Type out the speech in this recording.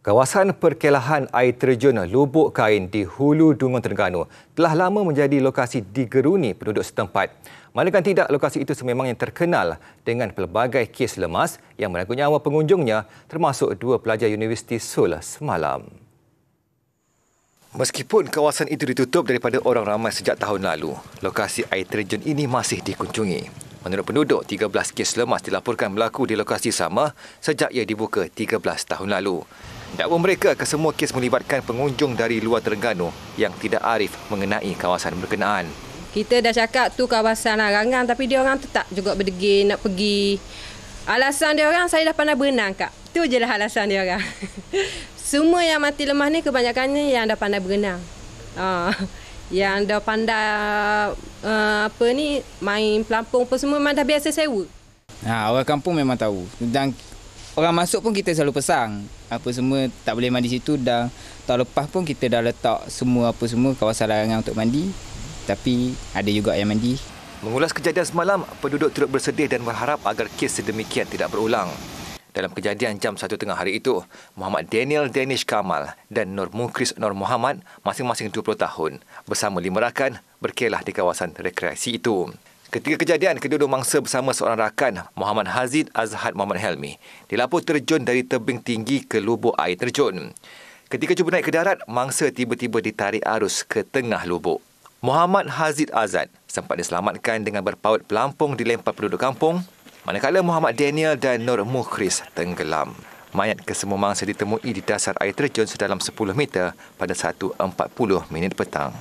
Kawasan perkelahan air terjun Lubuk Kain di Hulu Dungun Terengganu telah lama menjadi lokasi digeruni penduduk setempat. Manakan tidak, lokasi itu sememangnya terkenal dengan pelbagai kes lemas yang merenggut nyawa pengunjungnya, termasuk 2 pelajar Universiti Seoul semalam. Meskipun kawasan itu ditutup daripada orang ramai sejak tahun lalu, lokasi air terjun ini masih dikunjungi. Menurut penduduk, 13 kes lemas dilaporkan berlaku di lokasi sama sejak ia dibuka 13 tahun lalu. Dakwa mereka kesemua kes melibatkan pengunjung dari luar Terengganu yang tidak arif mengenai kawasan berkenaan. Kita dah cakap tu kawasan larangan tapi dia orang tetap juga berdegil nak pergi. Alasan dia orang, saya dah pandai berenang kak. Tu je lah alasan dia orang. Semua yang mati lemah ni kebanyakannya yang dah pandai berenang. Yang dah pandai main pelampung pun semua memang dah biasa sewa. Orang kampung memang tahu. Dan orang masuk pun kita selalu pesang. Apa semua tak boleh mandi situ, dah tahun lepas pun kita dah letak semua kawasan larangan untuk mandi. Tapi ada juga yang mandi. Mengulas kejadian semalam, penduduk turut bersedih dan berharap agar kes sedemikian tidak berulang. Dalam kejadian jam 1 tengah hari itu, Muhammad Daniel Danish Kamal dan Nur Mukhris Nur Muhammad, masing-masing 20 tahun, bersama 5 rakan berkelah di kawasan rekreasi itu. Ketika kejadian, kedua-dua mangsa bersama seorang rakan, Muhammad Hazid Azhad Muhammad Helmi, dilapor terjun dari tebing tinggi ke lubuk air terjun. Ketika cuba naik ke darat, mangsa tiba-tiba ditarik arus ke tengah lubuk. Muhammad Hazid Azhad sempat diselamatkan dengan berpaut pelampung dilempar penduduk kampung, manakala Muhammad Daniel dan Nur Mukhris tenggelam. Mayat kesemua mangsa ditemui di dasar air terjun sedalam 10 meter pada 1.40 petang.